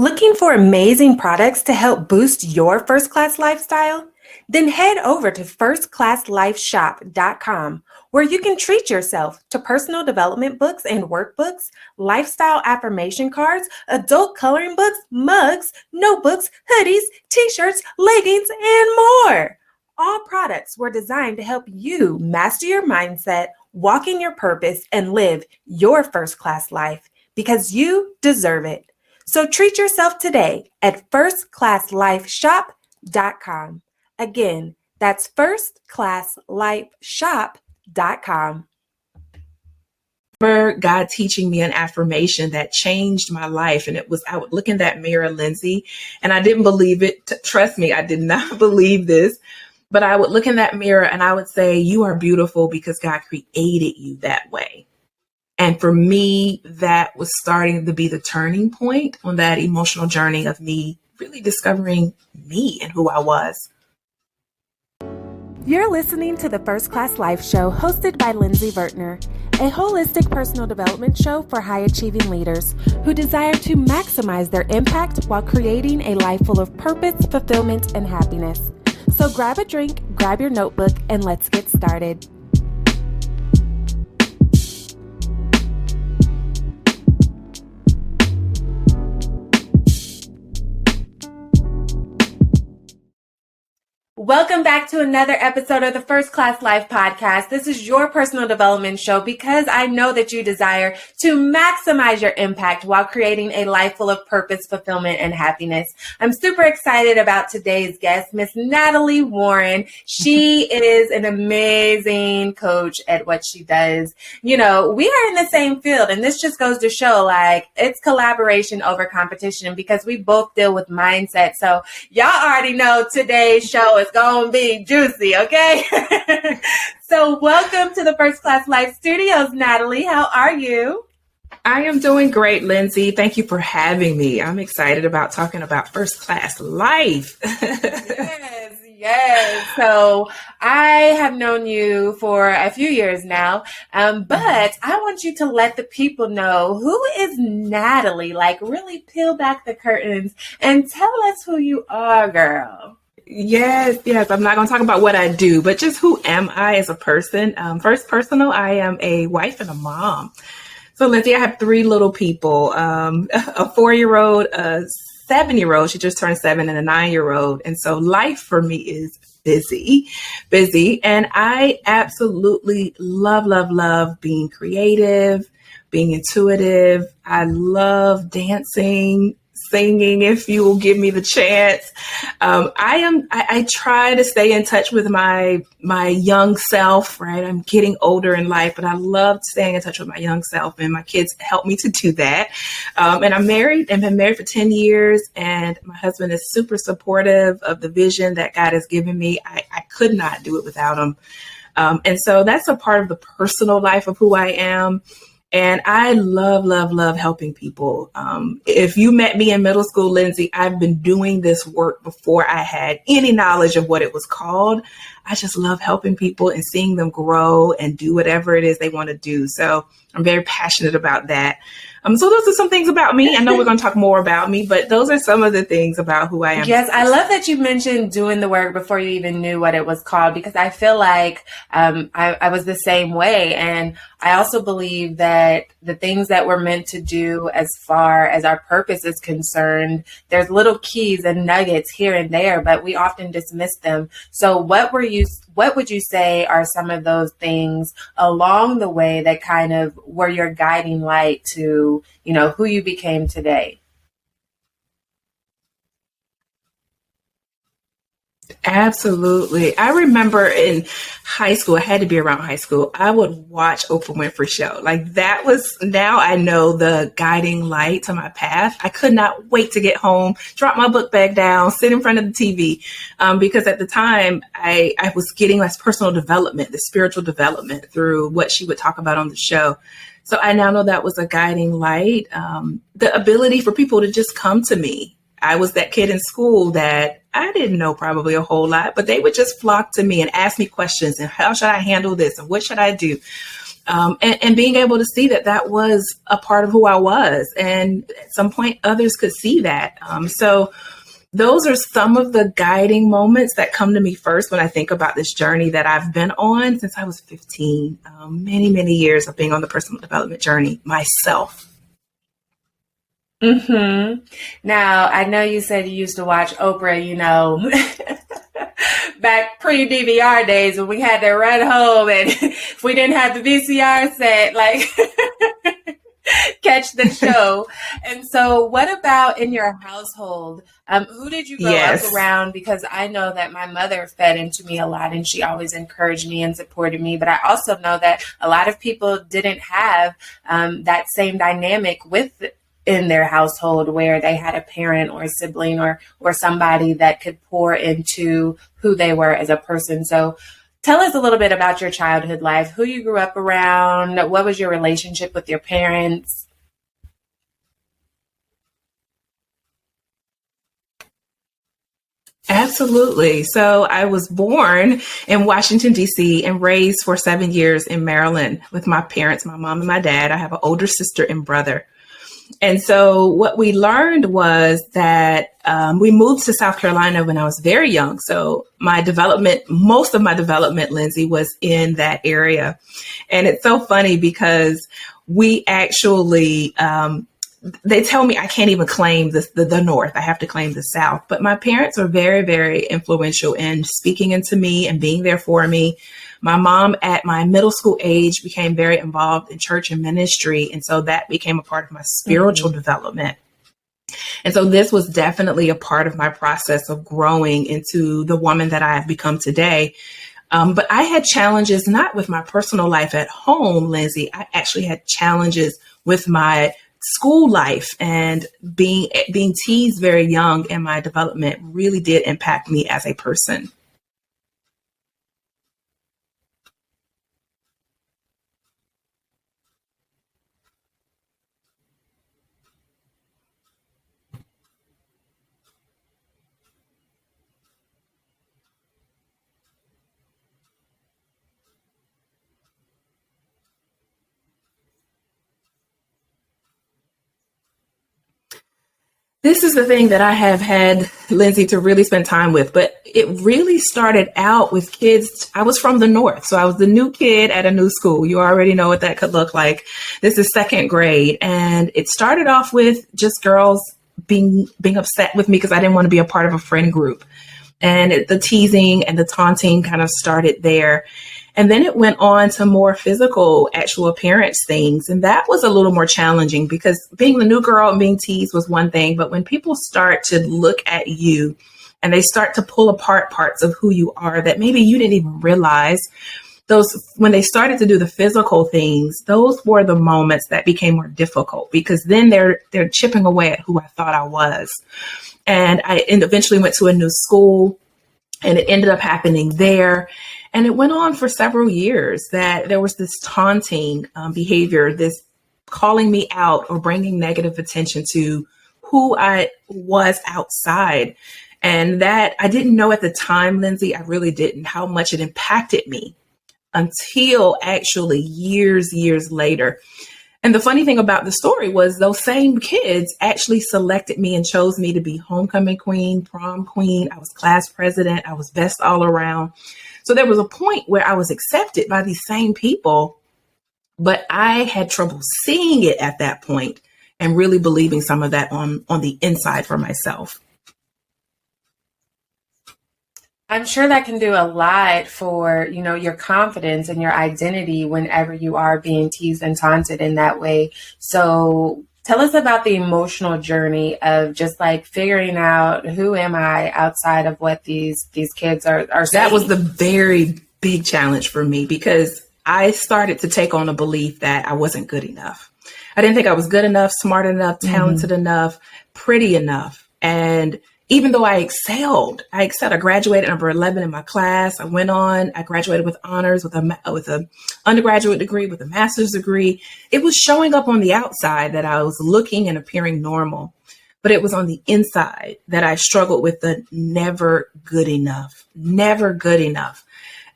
Looking for amazing products to help boost your first-class lifestyle? Then head over to firstclasslifeshop.com, where you can treat yourself to personal development books and workbooks, lifestyle affirmation cards, adult coloring books, mugs, notebooks, hoodies, t-shirts, leggings, and more. All products were designed to help you master your mindset, walk in your purpose, and live your first-class life because you deserve it. So treat yourself today at firstclasslifeshop.com. Again, that's firstclasslifeshop.com. God teaching me an affirmation that changed my life. And I would look in that mirror, Lindsay, and I didn't believe it. Trust me, I did not believe this. But I would look in that mirror and I would say, you are beautiful because God created you that way. And for me, that was starting to be the turning point on that emotional journey of me really discovering me and who I was. You're listening to the First Class Life Show, hosted by Lindsay Vertner, a holistic personal development show for high-achieving leaders who desire to maximize their impact while creating a life full of purpose, fulfillment, and happiness. So grab a drink, grab your notebook, and let's get started. Welcome back to another episode of the First Class Life podcast. This is your personal development show because I know that you desire to maximize your impact while creating a life full of purpose, fulfillment, and happiness. I'm super excited about today's guest, Miss Natolie Warren. She is an amazing coach at what she does. You know, we are in the same field, and this just goes to show, like, it's collaboration over competition because we both deal with mindset. So y'all already know today's show is gonna be juicy, okay? So welcome to the First Class Life Studios, Natolie. How are you? I am doing great, Lindsay. Thank you for having me. I'm excited about talking about first class life. Yes. So I have known you for a few years now, but I want you to let the people know, who is Natolie? Like, really peel back the curtains and tell us who you are, girl. Yes. I'm not going to talk about what I do, but just who am I as a person? First, personal, I am a wife and a mom. So, Lindsay, I have three little people, a 4-year-old, a 7-year-old, she just turned 7, and a 9-year-old. And so life for me is busy. And I absolutely love being creative, being intuitive. I love dancing, singing, if you will give me the chance. I try to stay in touch with my young self, right? I'm getting older in life, but I love staying in touch with my young self, and my kids help me to do that. And I'm married and been married for 10 years, and my husband is super supportive of the vision that God has given me. I could not do it without him. And so that's a part of the personal life of who I am. And I love helping people. If you met me in middle school, Lindsay, I've been doing this work before I had any knowledge of what it was called. I just love helping people and seeing them grow and do whatever it is they want to do. So I'm very passionate about that. So those are some things about me. I know we're going to talk more about me, but those are some of the things about who I am. Yes, I love that you mentioned doing the work before you even knew what it was called, because I feel like I was the same way. And I also believe that the things that we're meant to do as far as our purpose is concerned, there's little keys and nuggets here and there, but we often dismiss them. So what would you say are some of those things along the way that kind of were your guiding light to, you know, who you became today? Absolutely. I remember in high school, I had to be around high school, I would watch Oprah Winfrey show. Like, that was, now I know, the guiding light to my path. I could not wait to get home, drop my book bag down, sit in front of the TV, because at the time I was getting less personal development, the spiritual development through what she would talk about on the show. So I now know that was a guiding light. The ability for people to just come to me. I was that kid in school that I didn't know probably a whole lot, but they would just flock to me and ask me questions and how should I handle this and what should I do? and being able to see that that was a part of who I was. And at some point, others could see that. So those are some of the guiding moments that come to me first when I think about this journey that I've been on since I was 15, many, many years of being on the personal development journey myself. Now, I know you said you used to watch Oprah, back pre-DVR days when we had to run home and if we didn't have the VCR set, like catch the show. And so what about in your household? Who did you grow up around? Because I know that my mother fed into me a lot and she always encouraged me and supported me. But I also know that a lot of people didn't have that same dynamic in their household where they had a parent or a sibling or somebody that could pour into who they were as a person. So tell us a little bit about your childhood life, who you grew up around, what was your relationship with your parents? Absolutely. So I was born in Washington, D.C. and raised for 7 years in Maryland with my parents, my mom and my dad. I have an older sister and brother. And so what we learned was that we moved to South Carolina when I was very young. So most of my development, Lindsay, was in that area. And it's so funny because we actually, they tell me I can't even claim the North. I have to claim the South. But my parents were very, very influential in speaking into me and being there for me. My mom at my middle school age became very involved in church and ministry. And so that became a part of my spiritual development. And so this was definitely a part of my process of growing into the woman that I have become today. But I had challenges, not with my personal life at home, Lindsay. I actually had challenges with my school life, and being teased very young in my development really did impact me as a person. This is the thing that I have had, Lindsay, to really spend time with, but it really started out with kids. I was from the North, so I was the new kid at a new school. You already know what that could look like. This is second grade, and it started off with just girls being upset with me because I didn't want to be a part of a friend group. And the teasing and the taunting kind of started there. And then it went on to more physical, actual appearance things. And that was a little more challenging because being the new girl and being teased was one thing. But when people start to look at you and they start to pull apart parts of who you are that maybe you didn't even realize, when they started to do the physical things, those were the moments that became more difficult because then they're chipping away at who I thought I was. And I eventually went to a new school and it ended up happening there. And it went on for several years that there was this taunting behavior, this calling me out or bringing negative attention to who I was outside. And that I didn't know at the time, Lindsay, I really didn't, how much it impacted me until actually years later. And the funny thing about the story was those same kids actually selected me and chose me to be homecoming queen, prom queen. I was class president. I was best all around. So there was a point where I was accepted by these same people, but I had trouble seeing it at that point and really believing some of that on the inside for myself. I'm sure that can do a lot for, your confidence and your identity whenever you are being teased and taunted in that way. So tell us about the emotional journey of just like figuring out who am I outside of what these kids are saying. That was the very big challenge for me because I started to take on a belief that I wasn't good enough. I didn't think I was good enough, smart enough, talented enough, pretty enough. And even though I excelled. I graduated number 11 in my class. I graduated with honors with a undergraduate degree, with a master's degree. It was showing up on the outside that I was looking and appearing normal, but it was on the inside that I struggled with the never good enough.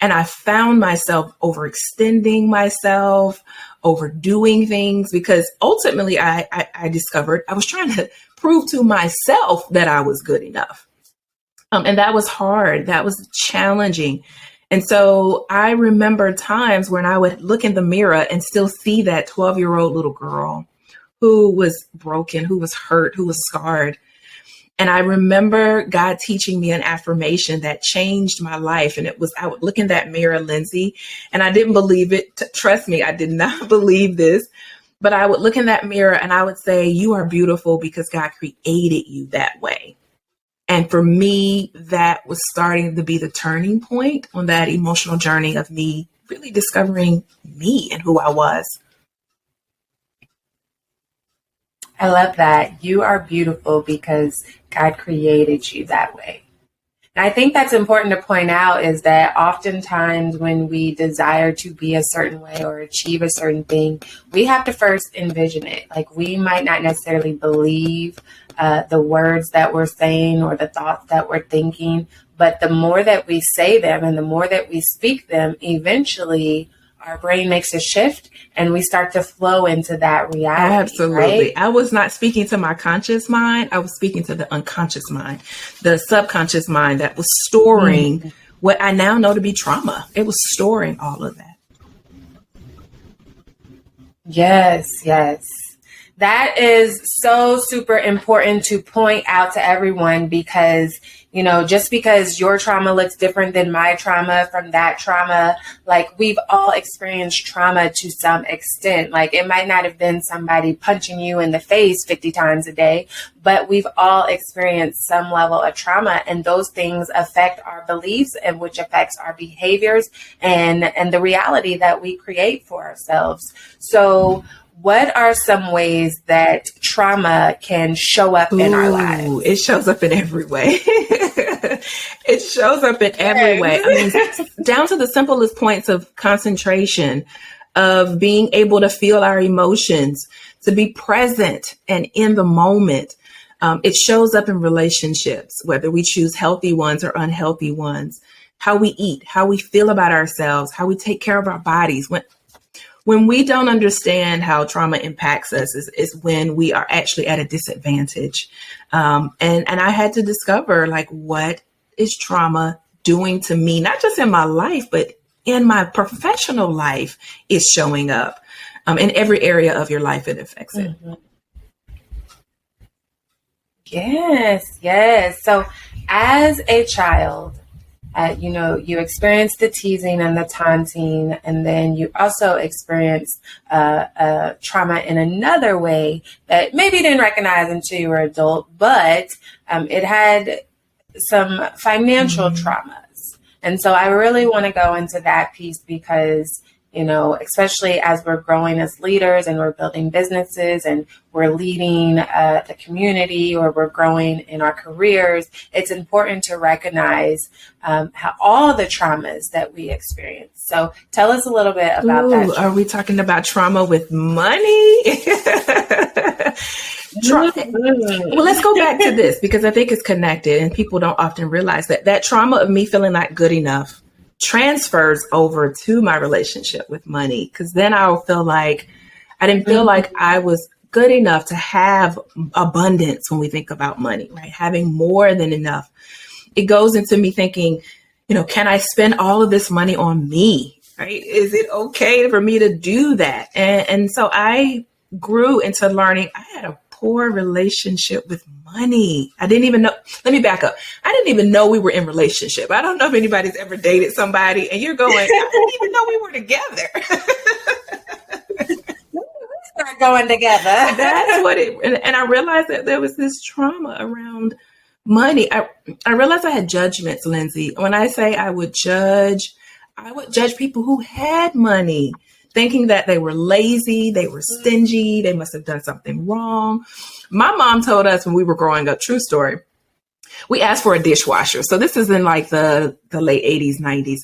And I found myself overextending myself, overdoing things, because ultimately I discovered I was trying to prove to myself that I was good enough. And that was hard. That was challenging. And so I remember times when I would look in the mirror and still see that 12-year-old little girl who was broken, who was hurt, who was scarred. And I remember God teaching me an affirmation that changed my life. And it was, I would look in that mirror, Lindsay, and I didn't believe it. Trust me, I did not believe this. But I would look in that mirror and I would say, you are beautiful because God created you that way. And for me, that was starting to be the turning point on that emotional journey of me really discovering me and who I was. I love that. You are beautiful because God created you that way. And I think that's important to point out is that oftentimes when we desire to be a certain way or achieve a certain thing, we have to first envision it. Like we might not necessarily believe the words that we're saying or the thoughts that we're thinking, but the more that we say them and the more that we speak them, eventually our brain makes a shift and we start to flow into that reality. Absolutely. Right? I was not speaking to my conscious mind. I was speaking to the unconscious mind, the subconscious mind that was storing what I now know to be trauma. It was storing all of that. Yes, yes. That is so super important to point out to everyone because, you know, just because your trauma looks different than my trauma from that trauma, like we've all experienced trauma to some extent. Like it might not have been somebody punching you in the face 50 times a day, but we've all experienced some level of trauma, and those things affect our beliefs and which affects our behaviors and the reality that we create for ourselves. So what are some ways that trauma can show up in our lives? It shows up in every way. It shows up in every way. I mean, down to the simplest points of concentration, of being able to feel our emotions, to be present and in the moment. It shows up in relationships, whether we choose healthy ones or unhealthy ones, how we eat, how we feel about ourselves, how we take care of our bodies. When we don't understand how trauma impacts us is when we are actually at a disadvantage. And I had to discover, like, what is trauma doing to me, not just in my life, but in my professional life is showing up. In every area of your life, it affects it. Mm-hmm. Yes, yes. So as a child, you experience the teasing and the taunting, and then you also experience trauma in another way that maybe you didn't recognize until you were an adult, but it had some financial traumas. And so I really want to go into that piece because, especially as we're growing as leaders and we're building businesses and we're leading the community or we're growing in our careers, it's important to recognize how all the traumas that we experience. So tell us a little bit about that. Are we talking about trauma with money? Well, let's go back to this because I think it's connected and people don't often realize that trauma of me feeling not good enough transfers over to my relationship with money, because then I'll feel like I didn't feel like I was good enough to have abundance when we think about money, right? Having more than enough. It goes into me thinking, can I spend all of this money on me, right? Is it okay for me to do that? And so I grew into learning I had a poor relationship with money. I didn't even know. Let me back up. I didn't even know we were in relationship. I don't know if anybody's ever dated somebody and you're going, I didn't even know we were together. Start going together. That's what and I realized that there was this trauma around money. I realized I had judgments, Lindsay. When I say I would judge people who had money, thinking that they were lazy, they were stingy, they must have done something wrong. My mom told us when we were growing up, true story, we asked for a dishwasher. So this is in like the late 80s, 90s.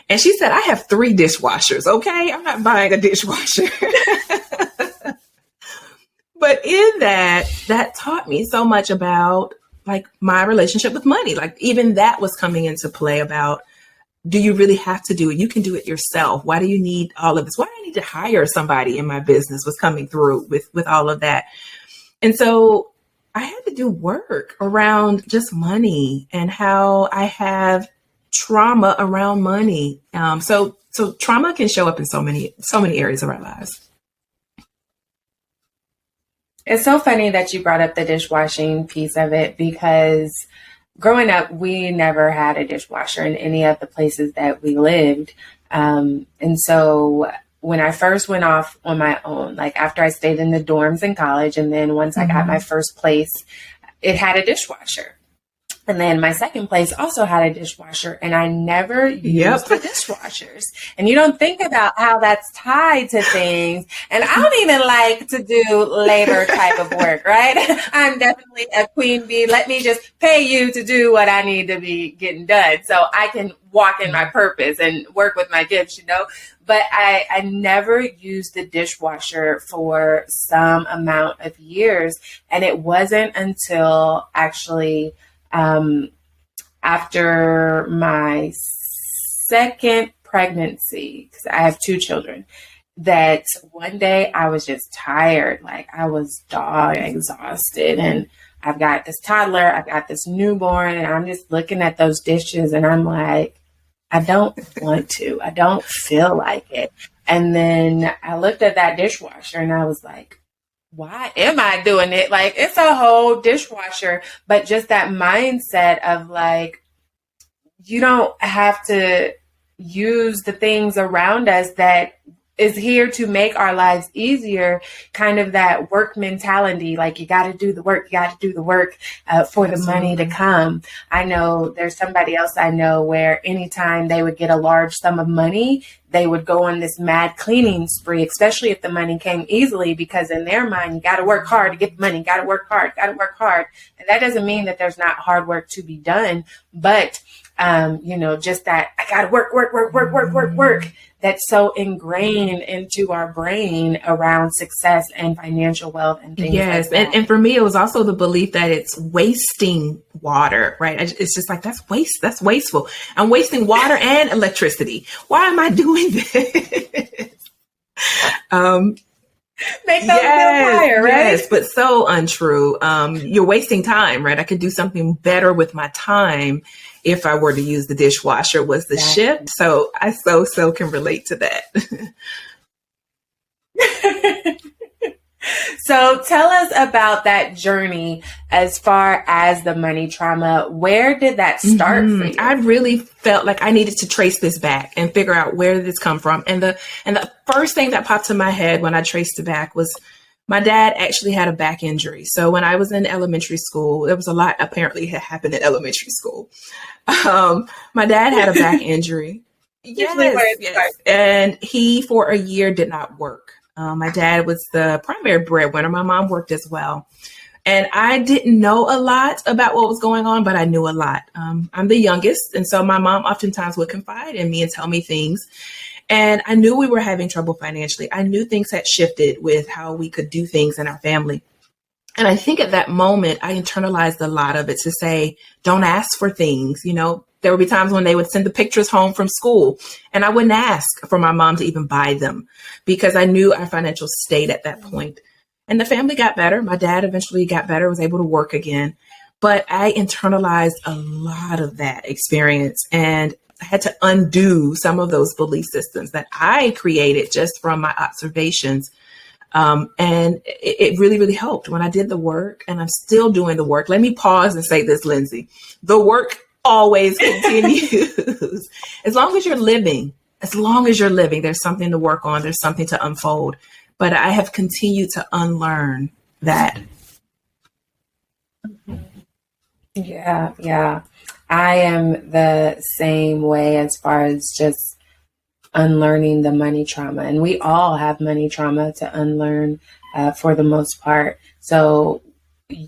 And she said, I have 3 dishwashers, okay? I'm not buying a dishwasher. But in that taught me so much about like my relationship with money. Like even that was coming into play about do you really have to do it? You can do it yourself. Why do you need all of this? Why do I need to hire somebody in my business? Was coming through with all of that. And so I had to do work around just money and how I have trauma around money. So trauma can show up in so many areas of our lives. It's so funny that you brought up the dishwashing piece of it, because growing up, we never had a dishwasher in any of the places that we lived. And so when I first went off on my own, like after I stayed in the dorms in college, and then once I got my first place, it had a dishwasher. And then my second place also had a dishwasher, and I never used the dishwashers. And you don't think about how that's tied to things. And I don't even like to do labor type of work, right? I'm definitely a queen bee. Let me just pay you to do what I need to be getting done so I can walk in my purpose and work with my gifts, But I never used the dishwasher for some amount of years. And it wasn't until actually after my second pregnancy, because I have 2 children, that one day I was just tired. Like I was dog exhausted, and I've got this toddler, I've got this newborn, and I'm just looking at those dishes and I'm like, I don't want to, I don't feel like it. And then I looked at that dishwasher and I was like, why am I doing it? Like, it's a whole dishwasher, but just that mindset of like, you don't have to use the things around us that is here to make our lives easier, kind of that work mentality. Like, you got to do the work, for the money to come. I know there's somebody else I know where anytime they would get a large sum of money, they would go on this mad cleaning spree, especially if the money came easily, because in their mind, you got to work hard to get the money, got to work hard. And that doesn't mean that there's not hard work to be done, but just that I got to work. That's so ingrained into our brain around success and financial wealth and things like that. And for me, it was also the belief that it's wasting water, right? It's just like, that's wasteful. I'm wasting water and electricity. Why am I doing this? Make those bills higher, right? Yes, but so untrue. You're wasting time, right? I could do something better with my time if I were to use the dishwasher, was the shift. So I so can relate to that. So tell us about that journey as far as the money trauma. Where did that start for you? I really felt like I needed to trace this back and figure out where did this come from. And the first thing that popped in my head when I traced it back was my dad actually had a back injury. So when I was in elementary school, there was a lot apparently had happened in elementary school. My dad had a back injury. Yes. And he, for a year, did not work. My dad was the primary breadwinner. My mom worked as well. And I didn't know a lot about what was going on, but I knew a lot. I'm the youngest. And so my mom oftentimes would confide in me and tell me things. And I knew we were having trouble financially. I knew things had shifted with how we could do things in our family. And I think at that moment, I internalized a lot of it to say, don't ask for things. There would be times when they would send the pictures home from school and I wouldn't ask for my mom to even buy them because I knew our financial state at that point. And the family got better. My dad eventually got better, was able to work again. But I internalized a lot of that experience and I had to undo some of those belief systems that I created just from my observations. And it really, really helped when I did the work, and I'm still doing the work. Let me pause and say this, Lindsay. The work always continues. As long as you're living, there's something to work on. There's something to unfold. But I have continued to unlearn that. Yeah. I am the same way as far as just unlearning the money trauma. And we all have money trauma to unlearn for the most part. So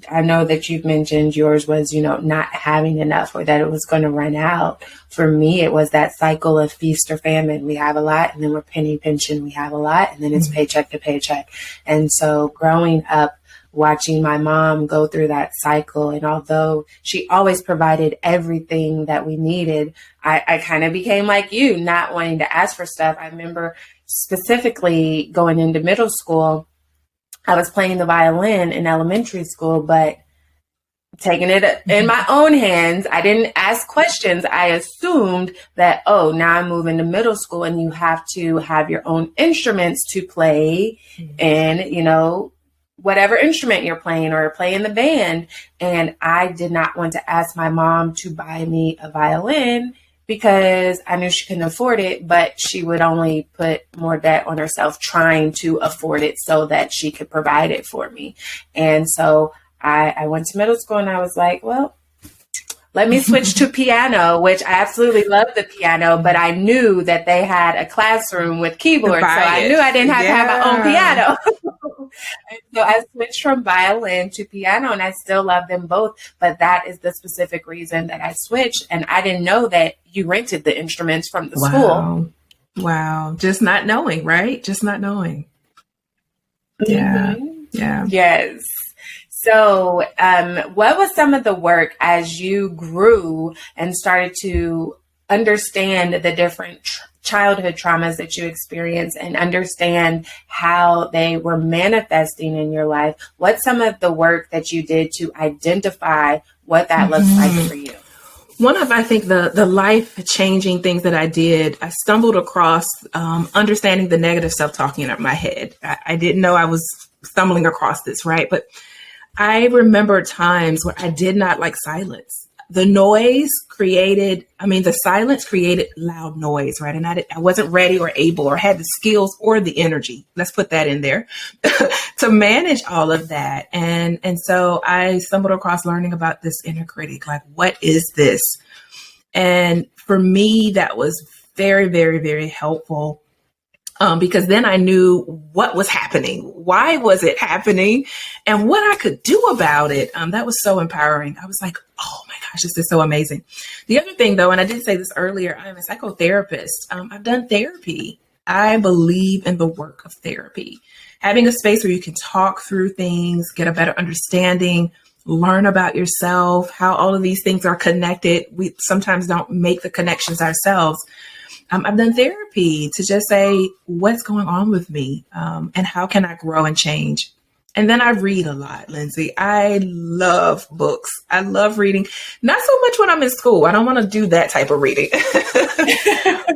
I know that you've mentioned yours was, not having enough or that it was going to run out. For me, it was that cycle of feast or famine. We have a lot and then we're penny pinching. We have a lot and then it's paycheck to paycheck. And so growing up watching my mom go through that cycle. And although she always provided everything that we needed, I kind of became like you, not wanting to ask for stuff. I remember specifically going into middle school, I was playing the violin in elementary school, but taking it in my own hands. I didn't ask questions. I assumed that, oh, now I'm moving to middle school and you have to have your own instruments to play and, you know, whatever instrument you're playing or play in the band. And I did not want to ask my mom to buy me a violin because I knew she couldn't afford it, but she would only put more debt on herself trying to afford it so that she could provide it for me. And so I went to middle school and I was like, well, let me switch to piano, which I absolutely love the piano, but I knew that they had a classroom with keyboards. So I knew I didn't have to have my own piano. And so I switched from violin to piano and I still love them both. But that is the specific reason that I switched. And I didn't know that you rented the instruments from the school. Wow. Just not knowing, right? Just not knowing. Yeah. Mm-hmm. Yeah. Yes. So what was some of the work as you grew and started to understand the different childhood traumas that you experienced and understand how they were manifesting in your life? What's some of the work that you did to identify what that looks like for you? One of, I think, the life-changing things that I did, I stumbled across understanding the negative self-talking in my head. I didn't know I was stumbling across this, right? But I remember times where I did not like silence. The silence created loud noise, right? And I wasn't ready or able or had the skills or the energy, let's put that in there, to manage all of that. And so I stumbled across learning about this inner critic, like, what is this? And for me, that was very, very, very helpful. Because then I knew what was happening, why was it happening, and what I could do about it. That was so empowering. I was like, oh my gosh, this is so amazing. The other thing, though, and I did say this earlier, I'm a psychotherapist. I've done therapy. I believe in the work of therapy. Having a space where you can talk through things, get a better understanding, learn about yourself, how all of these things are connected. We sometimes don't make the connections ourselves. I've done therapy to just say, what's going on with me? And how can I grow and change? And then I read a lot, Lindsay. I love books. I love reading. Not so much when I'm in school. I don't want to do that type of reading.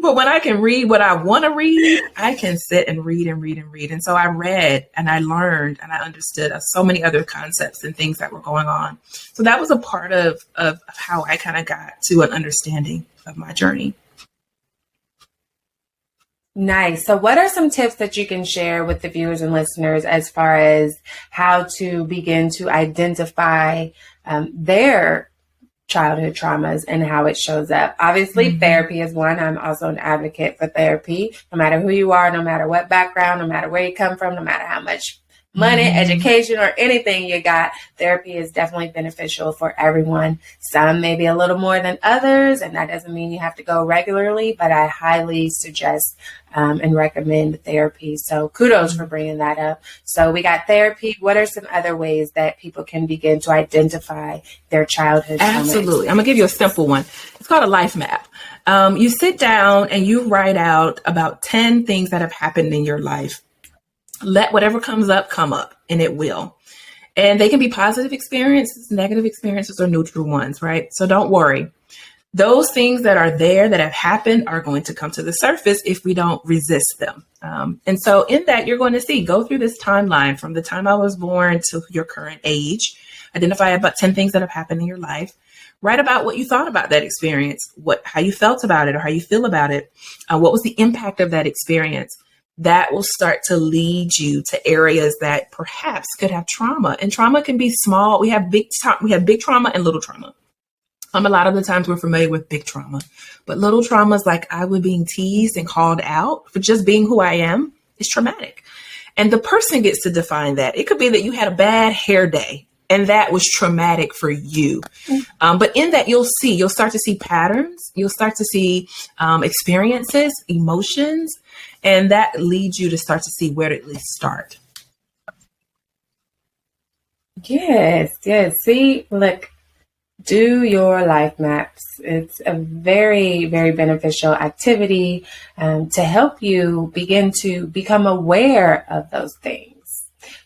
But when I can read what I want to read, I can sit and read and read and read. And so I read and I learned and I understood so many other concepts and things that were going on. So that was a part of how I kind of got to an understanding of my journey. Nice. So what are some tips that you can share with the viewers and listeners as far as how to begin to identify their childhood traumas and how it shows up? Obviously, therapy is one. I'm also an advocate for therapy. No matter who you are, no matter what background, no matter where you come from, no matter how much money, education, or anything you got, therapy is definitely beneficial for everyone. Some maybe a little more than others, and that doesn't mean you have to go regularly, but I highly suggest and recommend therapy. So kudos for bringing that up. So we got therapy. What are some other ways that people can begin to identify their childhood trauma? Absolutely. I'm going to give you a simple one. It's called a life map. You sit down and you write out about 10 things that have happened in your life. Let whatever comes up, come up, and it will. And they can be positive experiences, negative experiences, or neutral ones, right? So don't worry. Those things that are there that have happened are going to come to the surface if we don't resist them. And so in that, you're going to go through this timeline from the time I was born to your current age, identify about 10 things that have happened in your life, write about what you thought about that experience, how you felt about it or how you feel about it, what was the impact of that experience. That will start to lead you to areas that perhaps could have trauma. And trauma can be small. We have big trauma and little trauma. A lot of the times we're familiar with big trauma, but little traumas like I was being teased and called out for just being who I am is traumatic. And the person gets to define that. It could be that you had a bad hair day and that was traumatic for you. But in that, you'll start to see patterns. You'll start to see experiences, emotions, and that leads you to start to see where to at least start. Yes, yes. See, look, do your life maps. It's a very, very beneficial activity to help you begin to become aware of those things.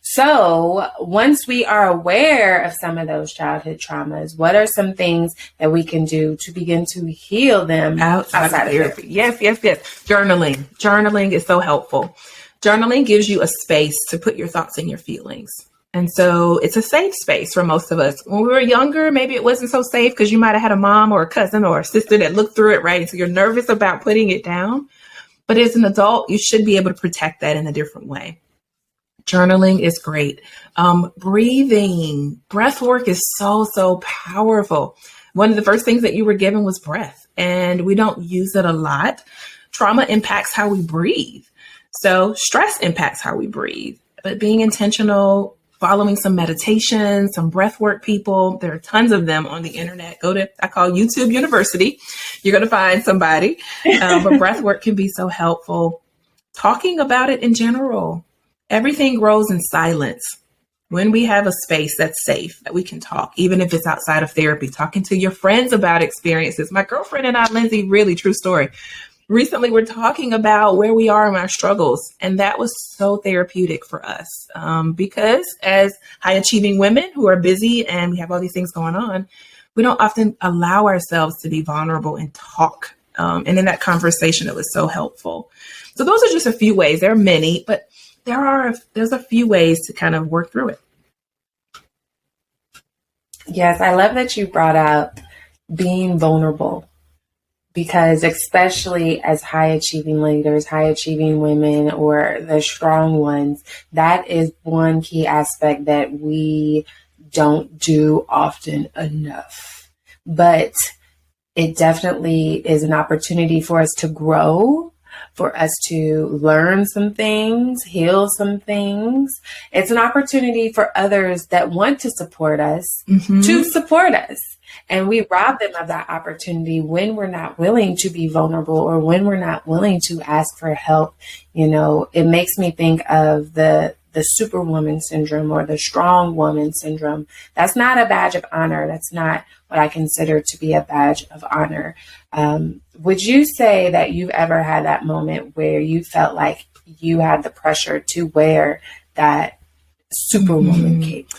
So, once we are aware of some of those childhood traumas, what are some things that we can do to begin to heal them Outside of outside of therapy. therapy? Yes, yes, yes. Journaling. Journaling is so helpful. Journaling gives you a space to put your thoughts and your feelings. And so it's a safe space for most of us. When we were younger, maybe it wasn't so safe because you might have had a mom or a cousin or a sister that looked through it, right? And so you're nervous about putting it down. But as an adult, you should be able to protect that in a different way. Journaling is great. Breathing, breath work is so powerful. One of the first things that you were given was breath, and we don't use it a lot. Trauma impacts how we breathe. So stress impacts how we breathe. But being intentional, following some meditation, some breath work people, there are tons of them on the internet. Go to, I call YouTube University. You're going to find somebody. But breath work can be so helpful. Talking about it in general. Everything grows in silence. When we have a space that's safe, that we can talk, even if it's outside of therapy, talking to your friends about experiences. My girlfriend and I, Lindsay, really true story. Recently, we're talking about where we are in our struggles. And that was so therapeutic for us because as high achieving women who are busy and we have all these things going on, we don't often allow ourselves to be vulnerable and talk. And in that conversation, it was so helpful. So those are just a few ways. There are many, but there's a few ways to kind of work through it. Yes, I love that you brought up being vulnerable, because especially as high achieving leaders, high achieving women, or the strong ones, that is one key aspect that we don't do often enough. But it definitely is an opportunity for us to grow, for us to learn some things, heal some things. It's an opportunity for others that want to support us to support us. And we rob them of that opportunity when we're not willing to be vulnerable or when we're not willing to ask for help. You know, it makes me think of the superwoman syndrome or the strong woman syndrome. That's not a badge of honor. That's not what I consider to be a badge of honor. Would you say that you've ever had that moment where you felt like you had the pressure to wear that superwoman cape?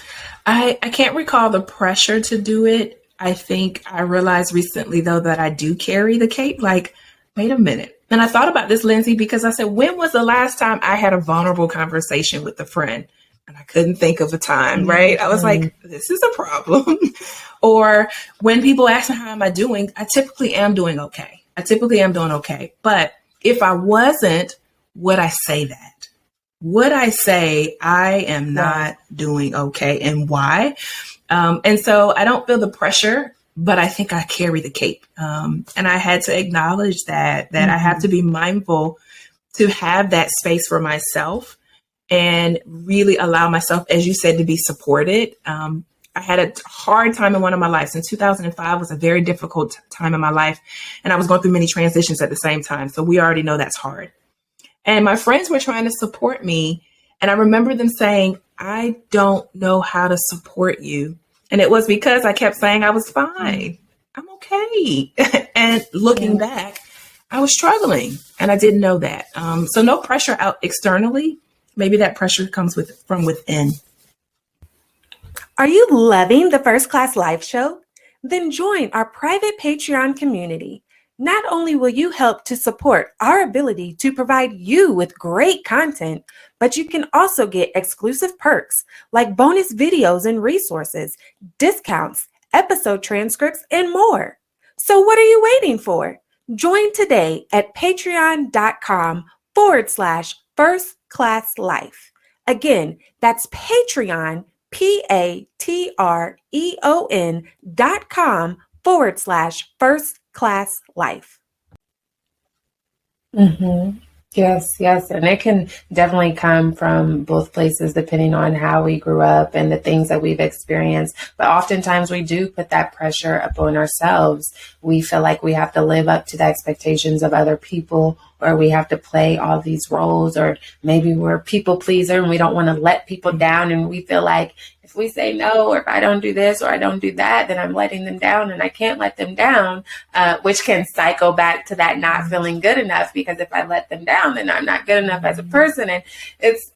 I can't recall the pressure to do it. I think I realized recently, though, that I do carry the cape. Like, wait a minute. And I thought about this, Lindsay, because I said, when was the last time I had a vulnerable conversation with a friend? And I couldn't think of a time, right? I was like, this is a problem. Or when people ask me, how am I doing? I typically am doing okay. But if I wasn't, would I say that? Would I say I am not doing okay, and why? And so I don't feel the pressure, but I think I carry the cape. And I had to acknowledge that I have to be mindful to have that space for myself and really allow myself, as you said, to be supported. I had a hard time in one of my lives. In 2005 was a very difficult time in my life. And I was going through many transitions at the same time. So we already know that's hard. And my friends were trying to support me. And I remember them saying, I don't know how to support you. And it was because I kept saying I was fine. I'm okay. And looking back, I was struggling and I didn't know that. So no pressure out externally. Maybe that pressure comes from within. Are you loving the First Class Life Show? Then join our private Patreon community. Not only will you help to support our ability to provide you with great content, but you can also get exclusive perks like bonus videos and resources, discounts, episode transcripts, and more. So what are you waiting for? Join today at patreon.com/First Class Life. Again, that's Patreon, patreon.com/First Class Life. Yes, yes. And it can definitely come from both places depending on how we grew up and the things that we've experienced. But oftentimes we do put that pressure upon ourselves. We feel like we have to live up to the expectations of other people or we have to play all these roles, or maybe we're a people pleaser and we don't want to let people down, and we feel like if we say no, or if I don't do this or I don't do that, then I'm letting them down, and I can't let them down, which can cycle back to that not feeling good enough, because if I let them down, then I'm not good enough as a person. And it's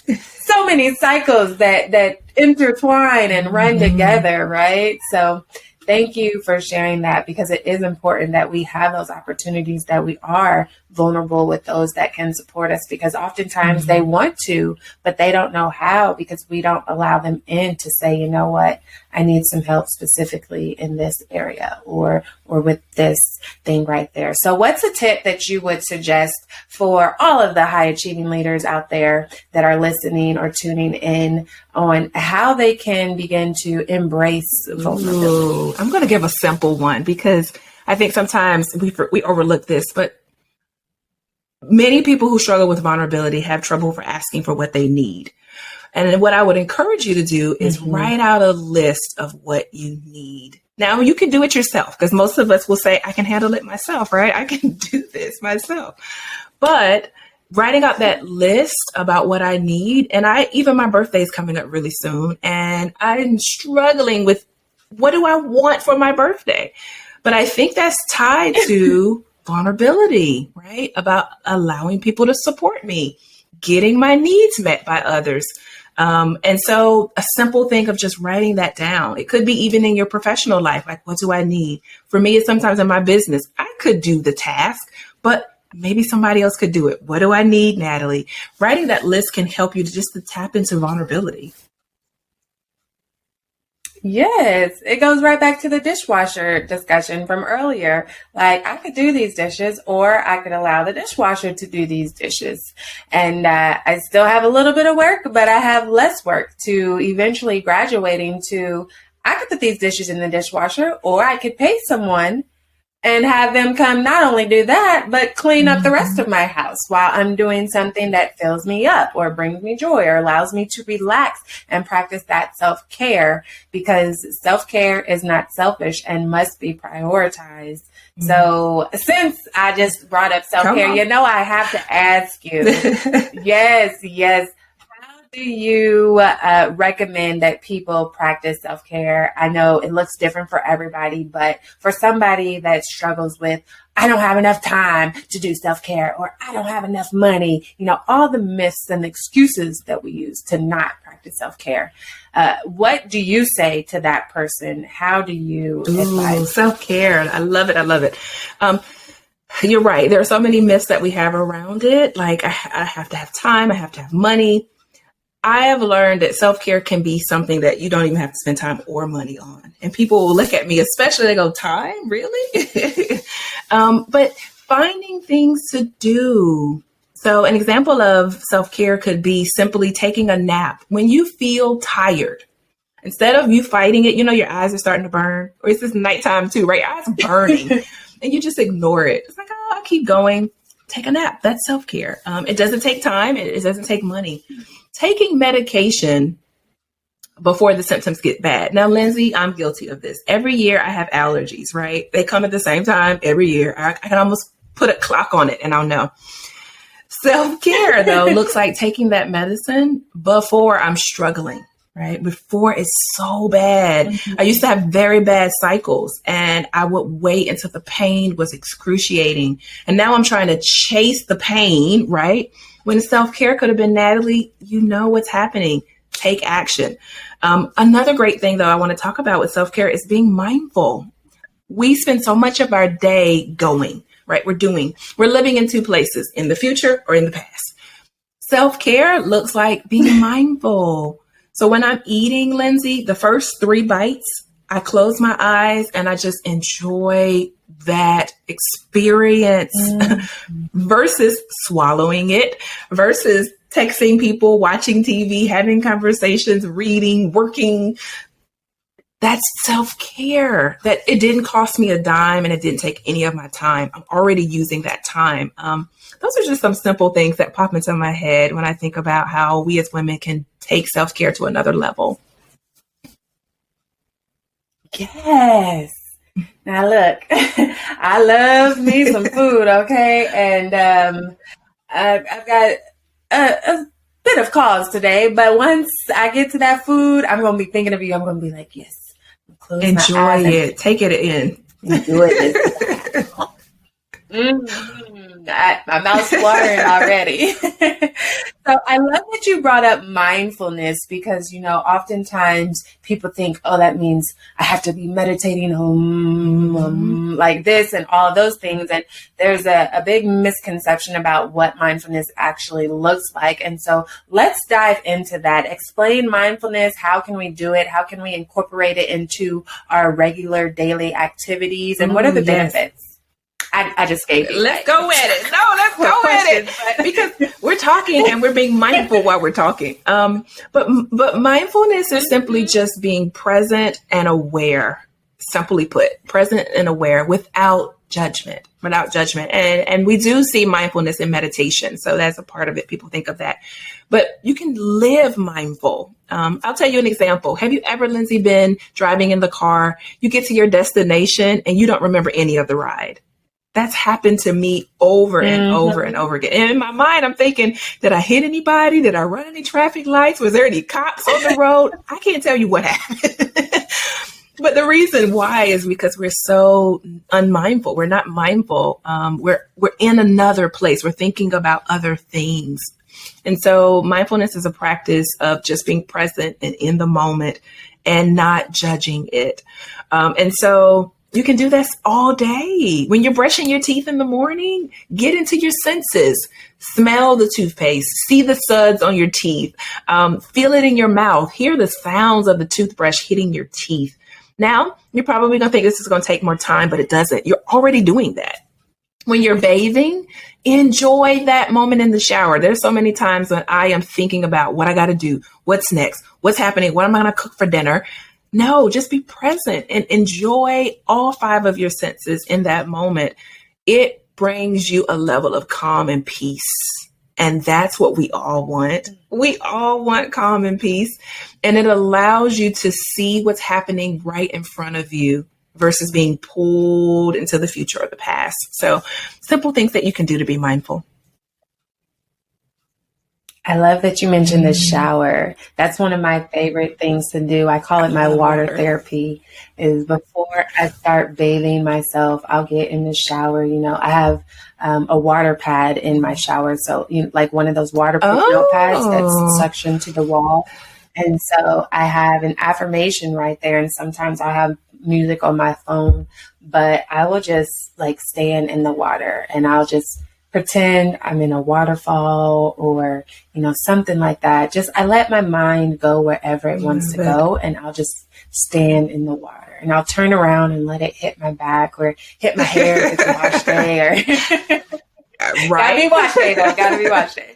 so many cycles that intertwine and run together, right? So thank you for sharing that, because it is important that we have those opportunities, that we are vulnerable with those that can support us, because oftentimes they want to, but they don't know how, because we don't allow them in to say, you know what, I need some help specifically in this area, or with this thing right there. So what's a tip that you would suggest for all of the high achieving leaders out there that are listening or tuning in on how they can begin to embrace vulnerability? Ooh, I'm going to give a simple one, because I think sometimes we overlook this, but many people who struggle with vulnerability have trouble for asking for what they need. And what I would encourage you to do is write out a list of what you need. Now, you can do it yourself, because most of us will say, I can handle it myself, right? I can do this myself. But writing out that list about what I need, and even my birthday is coming up really soon, and I'm struggling with what do I want for my birthday? But I think that's tied to vulnerability, right? About allowing people to support me, getting my needs met by others. And so a simple thing of just writing that down. It could be even in your professional life. Like, what do I need? For me, it's sometimes in my business, I could do the task, but maybe somebody else could do it. What do I need, Natalie? Writing that list can help you to tap into vulnerability. Yes, it goes right back to the dishwasher discussion from earlier. Like, I could do these dishes, or I could allow the dishwasher to do these dishes. And I still have a little bit of work, but I have less work to eventually graduating to, I could put these dishes in the dishwasher, or I could pay someone and have them come not only do that, but clean up the rest of my house while I'm doing something that fills me up or brings me joy or allows me to relax and practice that self-care, because self-care is not selfish and must be prioritized. So since I just brought up self-care, I have to ask you, yes. Do you recommend that people practice self-care? I know it looks different for everybody, but for somebody that struggles with, I don't have enough time to do self-care, or I don't have enough money, all the myths and excuses that we use to not practice self-care. What do you say to that person? How do you advise? Self-care. I love it. You're right. There are so many myths that we have around it. Like, I have to have time. I have to have money. I have learned that self-care can be something that you don't even have to spend time or money on. And people will look at me, especially, they go, time? Really? But finding things to do. So an example of self-care could be simply taking a nap when you feel tired. Instead of you fighting it, your eyes are starting to burn, or it's just nighttime too, right? Your eyes are burning and you just ignore it. It's like, oh, I'll keep going. Take a nap. That's self-care. It doesn't take time. It doesn't take money. Taking medication before the symptoms get bad. Now, Lindsay, I'm guilty of this. Every year I have allergies, right? They come at the same time every year. I can almost put a clock on it and I'll know. Self-care, though, looks like taking that medicine before I'm struggling, right? Before it's so bad. I used to have very bad cycles, and I would wait until the pain was excruciating. And now I'm trying to chase the pain, right? When self-care could have been, Natalie, you know what's happening. Take action. Another great thing, though, I want to talk about with self-care is being mindful. We spend so much of our day going, right? We're living in two places, in the future or in the past. Self-care looks like being mindful. So when I'm eating, Lindsay, the first 3 bites, I close my eyes and I just enjoy that experience versus swallowing it, versus texting people, watching TV, having conversations, reading, working. That's self-care. That it didn't cost me a dime and it didn't take any of my time. I'm already using that time. Those are just some simple things that pop into my head when I think about how we as women can take self-care to another level. Yes. Now look, I love me some food, okay? And I've got a bit of cause today, but once I get to that food, I'm going to be thinking of you. I'm going to be like, yes, close Enjoy my eyes it. Take it in. enjoy this. My mouth's watering already. So I love that you brought up mindfulness because, oftentimes people think, oh, that means I have to be meditating like this and all of those things. And there's a big misconception about what mindfulness actually looks like. And so let's dive into that. Explain mindfulness. How can we do it? How can we incorporate it into our regular daily activities? And what are the benefits? I just gave you. Let's go at it. No, let's go at it. Because we're talking and we're being mindful while we're talking. But mindfulness is simply just being present and aware. Simply put, present and aware without judgment. And we do see mindfulness in meditation. So that's a part of it. People think of that. But you can live mindful. I'll tell you an example. Have you ever, Lindsay, been driving in the car? You get to your destination and you don't remember any of the ride. That's happened to me over and over and over again. And in my mind, I'm thinking, did I hit anybody? Did I run any traffic lights? Was there any cops on the road? I can't tell you what happened. But the reason why is because we're so unmindful. We're not mindful. We're in another place. We're thinking about other things. And so mindfulness is a practice of just being present and in the moment and not judging it. And so you can do this all day. When you're brushing your teeth in the morning, get into your senses. Smell the toothpaste, see the suds on your teeth, feel it in your mouth, hear the sounds of the toothbrush hitting your teeth. Now, you're probably going to think this is going to take more time, but it doesn't. You're already doing that. When you're bathing, enjoy that moment in the shower. There's so many times when I am thinking about what I got to do, what's next, what's happening, what am I going to cook for dinner? No, just be present and enjoy all 5 of your senses in that moment. It brings you a level of calm and peace. And that's what we all want. We all want calm and peace. And it allows you to see what's happening right in front of you versus being pulled into the future or the past. So simple things that you can do to be mindful. I love that you mentioned the shower. That's one of my favorite things to do. I call it my water therapy. Is before I start bathing myself, I'll get in the shower. I have a water pad in my shower. So like one of those waterproof notepads that's suctioned to the wall. And so I have an affirmation right there. And sometimes I'll have music on my phone, but I will just like stand in the water and I'll just pretend I'm in a waterfall or, something like that. Just, I let my mind go wherever it wants to go and I'll just stand in the water and I'll turn around and let it hit my back or hit my hair if it's a wash day or gotta be wash day though, gotta be wash day.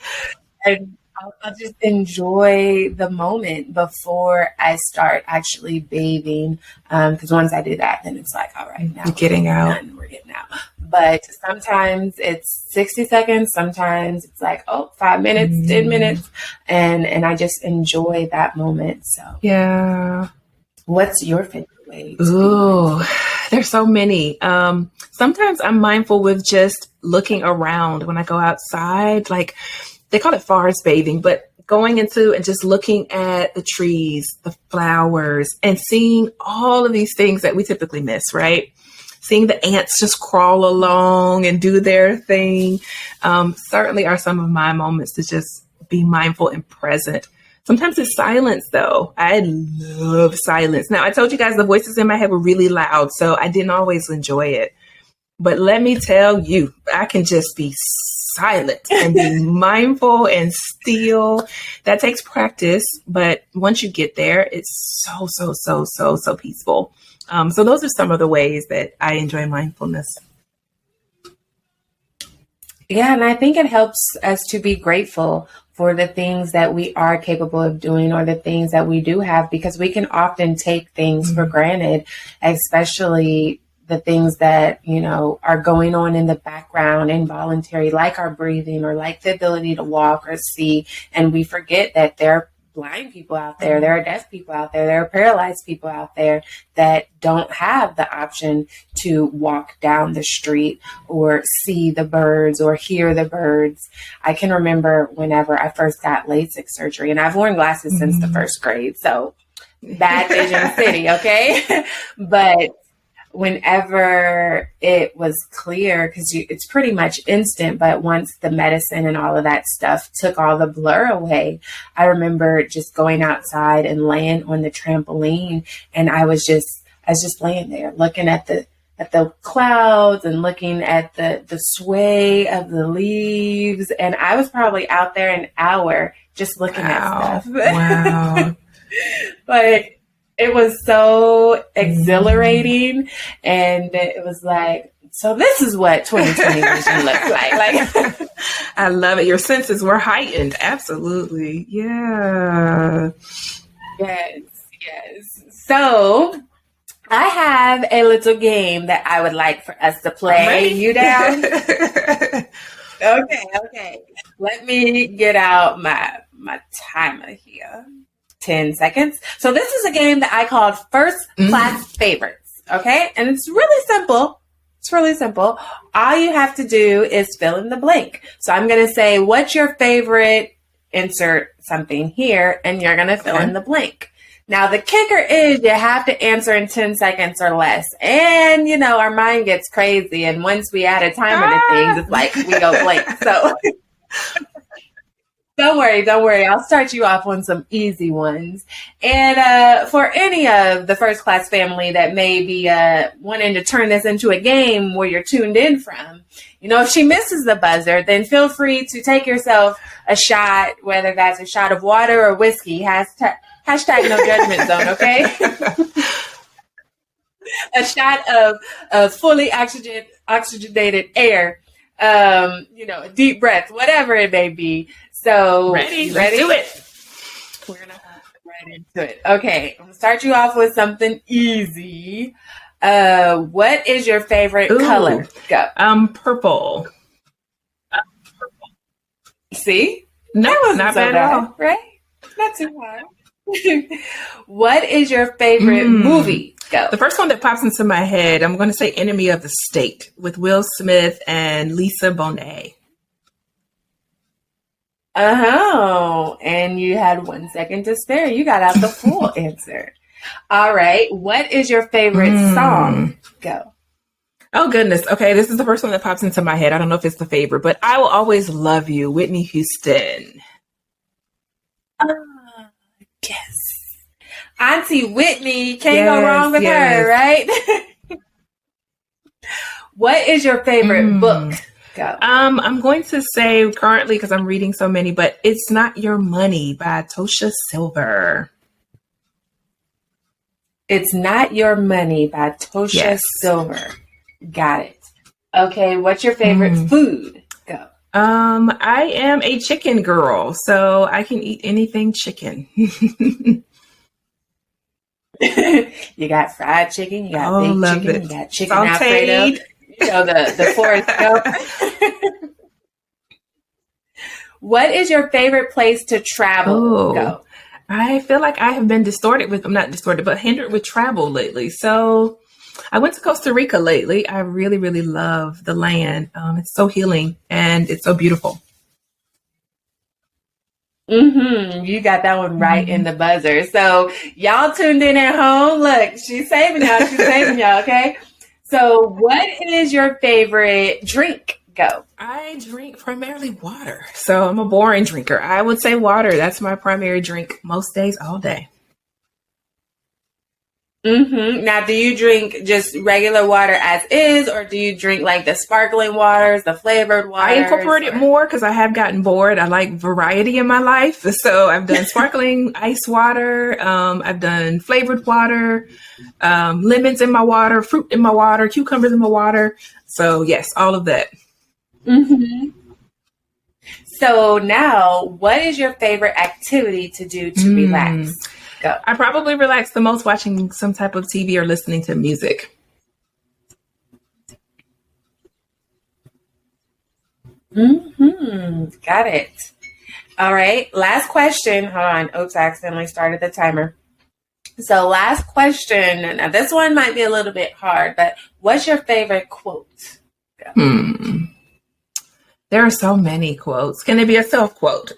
And I'll just enjoy the moment before I start actually bathing. Because once I do that, then it's like, all right, now we're getting out. We're getting out. But sometimes it's 60 seconds. Sometimes it's like, 5 minutes, 10 minutes. And I just enjoy that moment. So yeah. What's your favorite way? Ooh, there's so many. Sometimes I'm mindful with just looking around when I go outside, like they call it forest bathing, but going into and just looking at the trees, the flowers, and seeing all of these things that we typically miss, right? Seeing the ants just crawl along and do their thing certainly are some of my moments to just be mindful and present. Sometimes it's silence, though. I love silence. Now, I told you guys the voices in my head were really loud, so I didn't always enjoy it. But let me tell you, I can just be silent and be mindful and still. That takes practice, but once you get there, it's so peaceful. So those are some of the ways that I enjoy mindfulness. Yeah, and I think it helps us to be grateful for the things that we are capable of doing or the things that we do have, because we can often take things for granted, especially the things that, are going on in the background, involuntary, like our breathing or like the ability to walk or see. And we forget that they're blind people out there. There are deaf people out there. There are paralyzed people out there that don't have the option to walk down the street or see the birds or hear the birds. I can remember whenever I first got LASIK surgery, and I've worn glasses since the first grade. So bad vision city, okay? But whenever it was clear, because it's pretty much instant, but once the medicine and all of that stuff took all the blur away, I remember just going outside and laying on the trampoline, and I was just laying there looking at the clouds and looking at the sway of the leaves, and I was probably out there an hour just looking at stuff. Wow. But it was so exhilarating, and it was like, so this is what 2020 vision looks like. Like, I love it. Your senses were heightened. Absolutely. Yeah. yes. So I have a little game that I would like for us to play. You down? Okay. Let me get out my timer here. 10 seconds. So this is a game that I called First Class Favorites. Okay. And it's really simple. All you have to do is fill in the blank. So I'm going to say, what's your favorite? Insert something here, and you're going to fill in the blank. Now, the kicker is you have to answer in 10 seconds or less. And, you know, our mind gets crazy. And once we add a timer to things, it's like we go blank. So Don't worry. I'll start you off on some easy ones. And for any of the first class family that may be wanting to turn this into a game where you're tuned in from, you know, if she misses the buzzer, then feel free to take yourself a shot, whether that's a shot of water or whiskey. Hashtag no judgment zone, okay? A shot of fully oxygenated air, you know, a deep breath, whatever it may be. So ready? Let's do it. We're going to hop right into it. Okay. I'm going to start you off with something easy. What is your favorite color? Go. Purple. See? No, not so bad at all. Right? Not too hard. What is your favorite movie? Go. The first one that pops into my head, I'm going to say Enemy of the State with Will Smith and Lisa Bonet. Oh, and you had 1 second to spare. You got out the full answer. All right. What is your favorite song? Go. Oh, goodness. Okay. This is the first one that pops into my head. I don't know if it's the favorite, but I Will Always Love You, Whitney Houston. Yes. Auntie Whitney, can't go wrong with her, right? What is your favorite book? Go. I'm going to say currently, because I'm reading so many, but It's Not Your Money by Tosha Silver. It's Not Your Money by Tosha Silver. Got it. Okay, what's your favorite food? Go. I am a chicken girl, so I can eat anything chicken. You got fried chicken, you got baked chicken, you got chicken Alfredo. You know, the Forrest Gump. What is your favorite place to travel? Go. I feel like I have been hindered with travel lately. So I went to Costa Rica lately. I really, really love the land. It's so healing and it's so beautiful. You got that one right in the buzzer. So y'all tuned in at home. Look, she's saving y'all. Okay. So what is your favorite drink? Go. I drink primarily water. So I'm a boring drinker. I would say water. That's my primary drink most days, all day. Now, do you drink just regular water as is, or do you drink like the sparkling waters, the flavored waters? I incorporate it more because I have gotten bored. I like variety in my life. So I've done sparkling ice water. I've done flavored water, lemons in my water, fruit in my water, cucumbers in my water. So yes, all of that. So now, what is your favorite activity to do to relax? Go. I probably relax the most watching some type of TV or listening to music. Got it. All right. Last question. Hold on. Oops, I accidentally started the timer. So last question. Now this one might be a little bit hard, but what's your favorite quote? There are so many quotes. Can it be a self quote?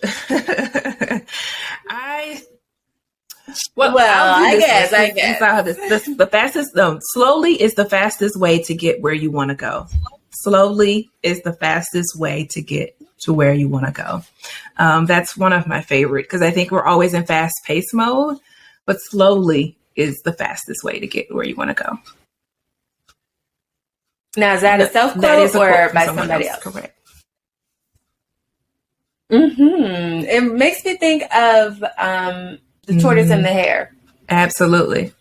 I guess. The fastest, slowly is the fastest way to get where you want to go. Slowly is the fastest way to get to where you want to go. That's one of my favorite, because I think we're always in fast pace mode, but slowly is the fastest way to get where you want to go. Now, is that a self quote or by somebody else? Correct. It makes me think of the tortoise and the hare. Absolutely.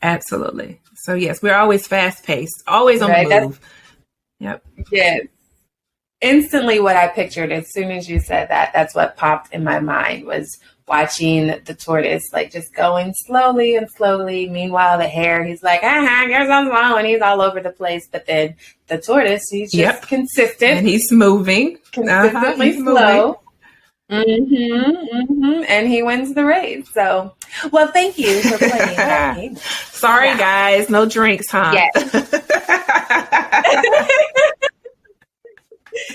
So yes, we're always fast paced, always on the move. Yep. Yes. Instantly what I pictured as soon as you said that, that's what popped in my mind, was watching the tortoise like just going slowly and slowly. Meanwhile, the hare, he's like, you're so slow, and he's all over the place. But then the tortoise, he's just consistent. And he's moving. Consistently slow. And he wins the race. So, well, thank you for playing that game. Sorry, guys, no drinks, huh? Yes.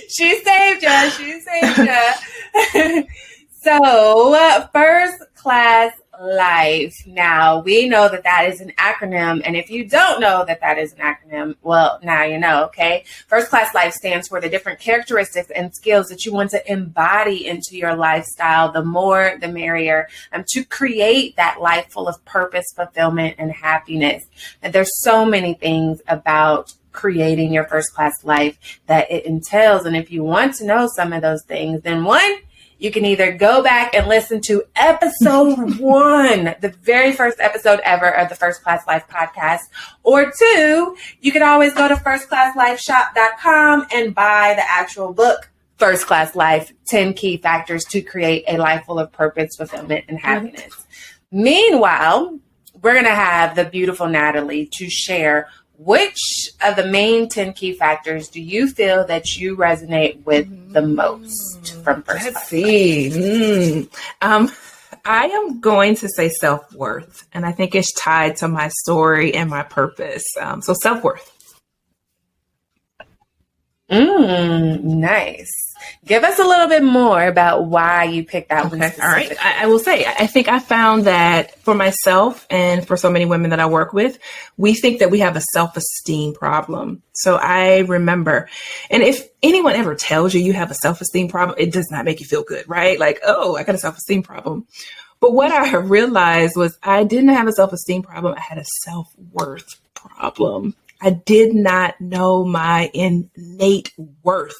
She saved you. So, first class life. Now, we know that is an acronym. And if you don't know that is an acronym, well, now you know, okay? First class life stands for the different characteristics and skills that you want to embody into your lifestyle. The more, the merrier, to create that life full of purpose, fulfillment, and happiness. And there's so many things about creating your first class life that it entails. And if you want to know some of those things, then one, you can either go back and listen to episode 1, the very first episode ever of the First Class Life podcast, or 2, you can always go to firstclasslifeshop.com and buy the actual book, First Class Life, 10 Key Factors to Create a Life Full of Purpose, Fulfillment, and Happiness. Meanwhile, we're going to have the beautiful Natalie to share which of the main 10 key factors do you feel that you resonate with the most from First Class? Let's see. I am going to say self-worth, and I think it's tied to my story and my purpose. So self-worth. Nice. Give us a little bit more about why you picked that one. All right. I will say, I think I found that for myself and for so many women that I work with, we think that we have a self-esteem problem. So I remember, and if anyone ever tells you have a self-esteem problem, it does not make you feel good, right? Like, oh, I got a self-esteem problem. But what I realized was I didn't have a self-esteem problem. I had a self-worth problem. I did not know my innate worth.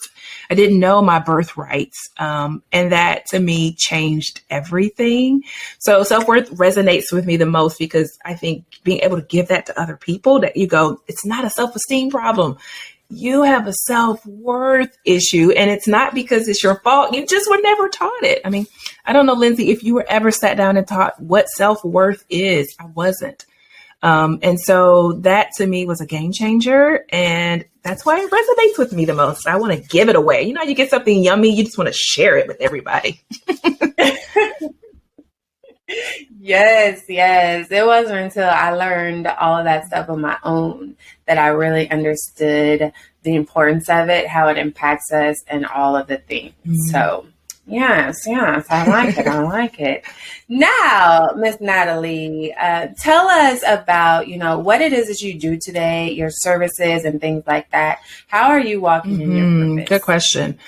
I didn't know my birthrights. And that to me changed everything. So self-worth resonates with me the most because I think being able to give that to other people, that you go, it's not a self-esteem problem. You have a self-worth issue, and it's not because it's your fault. You just were never taught it. I mean, I don't know, Lindsay, if you were ever sat down and taught what self-worth is. I wasn't. And so that to me was a game changer, and that's why it resonates with me the most. I want to give it away. You know, you get something yummy, you just want to share it with everybody. Yes. It wasn't until I learned all of that stuff on my own that I really understood the importance of it, how it impacts us, and all of the things. So yes, I like it. Now, Miss Natalie, tell us about, what it is that you do today, your services and things like that. How are you walking in your purpose? Good question.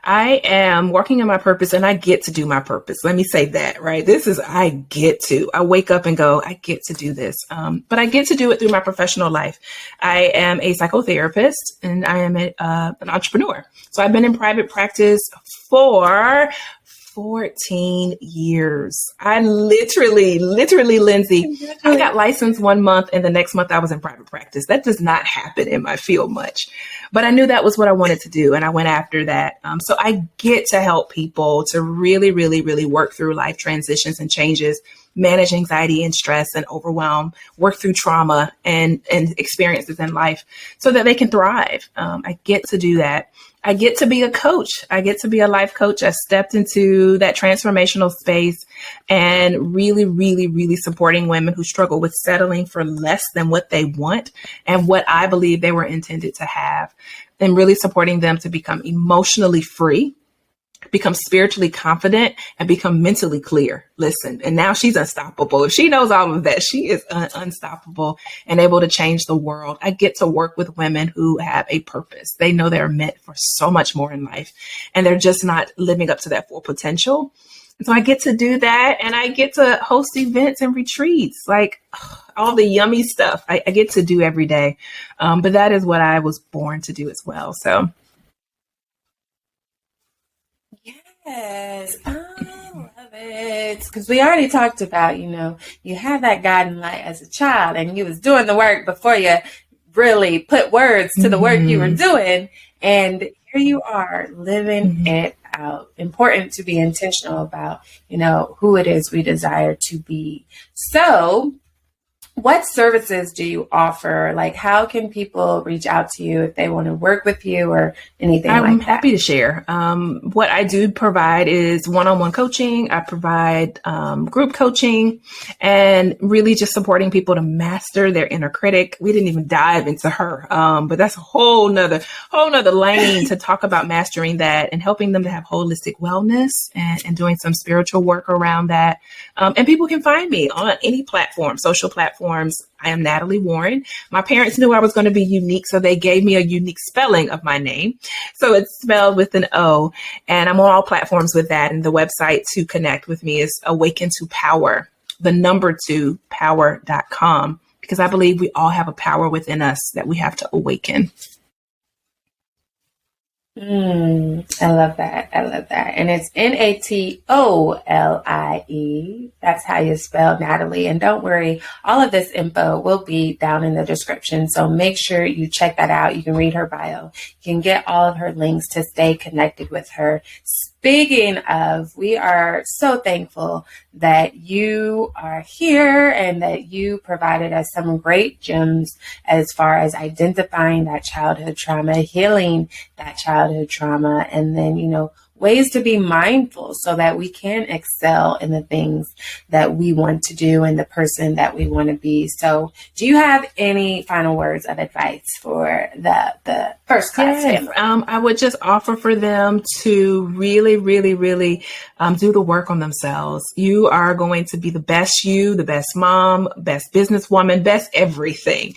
I am working in my purpose, and I get to do my purpose. Let me say that, right? I wake up and go, I get to do this. But I get to do it through my professional life. I am a psychotherapist, and I am an entrepreneur. So I've been in private practice for 14 years. I literally, Lindsay, I got licensed 1 month and the next month I was in private practice. That does not happen in my field much, but I knew that was what I wanted to do. And I went after that. So I get to help people to really, really, really work through life transitions and changes manage anxiety and stress and overwhelm, work through trauma and experiences in life so that they can thrive. I get to do that. I get to be a coach. I get to be a life coach. I stepped into that transformational space and really, really, really supporting women who struggle with settling for less than what they want and what I believe they were intended to have, and really supporting them to become emotionally free, become spiritually confident, and become mentally clear. Listen, and now she's unstoppable. If she knows all of that, she is unstoppable and able to change the world. I get to work with women who have a purpose. They know they're meant for so much more in life, and they're just not living up to that full potential. So I get to do that, and I get to host events and retreats, like all the yummy stuff I get to do every day. But that is what I was born to do as well. So. Yes, I love it. Because we already talked about, you had that guiding light as a child and you was doing the work before you really put words to the work you were doing. And here you are living it out. Important to be intentional about, who it is we desire to be. So, what services do you offer? Like, how can people reach out to you if they want to work with you or anything like that? I'm happy to share. What I do provide is one-on-one coaching. I provide group coaching and really just supporting people to master their inner critic. We didn't even dive into her, but that's a whole nother lane to talk about mastering that and helping them to have holistic wellness and doing some spiritual work around that. And people can find me on any platform, social platforms. I am Natolie Warren. My parents knew I was going to be unique, so they gave me a unique spelling of my name. So it's spelled with an O, and I'm on all platforms with that. And the website to connect with me is Awaken to Power, the number 2 power.com, because I believe we all have a power within us that we have to awaken. I love that. And it's Natolie. That's how you spell Natalie. And don't worry, all of this info will be down in the description. So make sure you check that out. You can read her bio. You can get all of her links to stay connected with her. Speaking of, we are so thankful that you are here and that you provided us some great gems as far as identifying that childhood trauma, healing that childhood trauma, and then, ways to be mindful so that we can excel in the things that we want to do and the person that we want to be. So do you have any final words of advice for the first class family? I would just offer for them to really, really, really do the work on themselves. You are going to be the best you, the best mom, best businesswoman, best everything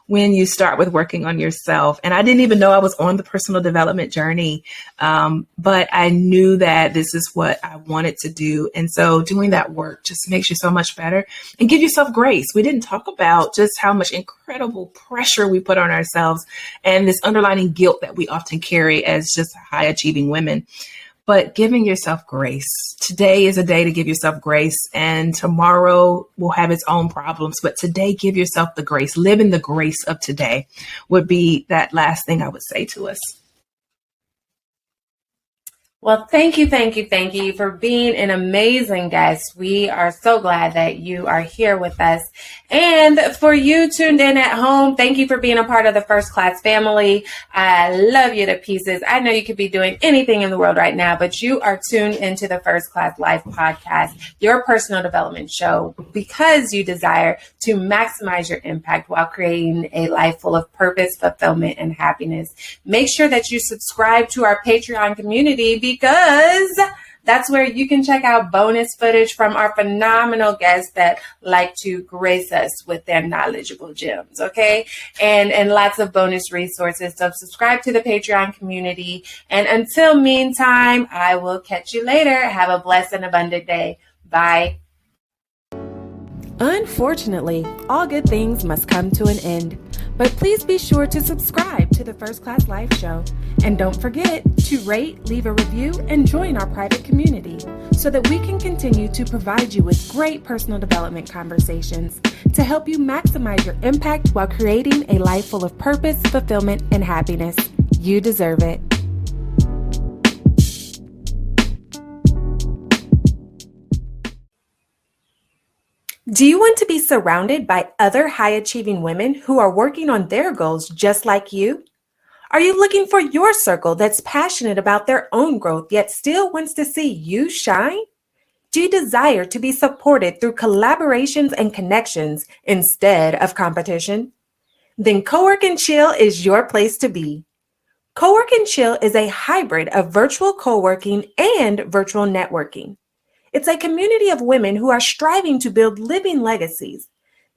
when you start with working on yourself. And I didn't even know I was on the personal development journey, but I knew that this is what I wanted to do. And so doing that work just makes you so much better, and give yourself grace. We didn't talk about just how much incredible pressure we put on ourselves and this underlying guilt that we often carry as just high achieving women. But giving yourself grace. Today is a day to give yourself grace, and tomorrow will have its own problems. But today, give yourself the grace. Live in the grace of today would be that last thing I would say to us. Well, thank you for being an amazing guest. We are so glad that you are here with us. And for you tuned in at home, thank you for being a part of the First Class family. I love you to pieces. I know you could be doing anything in the world right now, but you are tuned into the First Class Life podcast, your personal development show, because you desire to maximize your impact while creating a life full of purpose, fulfillment, and happiness. Make sure that you subscribe to our Patreon community, because that's where you can check out bonus footage from our phenomenal guests that like to grace us with their knowledgeable gems, okay? And lots of bonus resources. So subscribe to the Patreon community. And until meantime, I will catch you later. Have a blessed and abundant day. Bye. Unfortunately, all good things must come to an end. But please be sure to subscribe to the First Class Life Show. And don't forget to rate, leave a review, and join our private community so that we can continue to provide you with great personal development conversations to help you maximize your impact while creating a life full of purpose, fulfillment, and happiness. You deserve it. Do you want to be surrounded by other high-achieving women who are working on their goals just like you? Are you looking for your circle that's passionate about their own growth yet still wants to see you shine? Do you desire to be supported through collaborations and connections instead of competition? Then Cowork and Chill is your place to be. Cowork and Chill is a hybrid of virtual co-working and virtual networking. It's a community of women who are striving to build living legacies.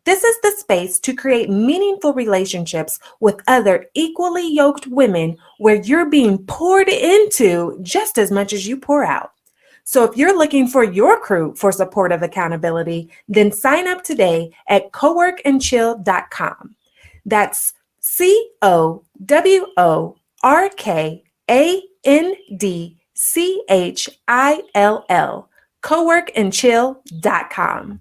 This is the space to create meaningful relationships with other equally yoked women where you're being poured into just as much as you pour out. So if you're looking for your crew for supportive accountability, then sign up today at coworkandchill.com. That's COWORKANDCHILL, coworkandchill.com.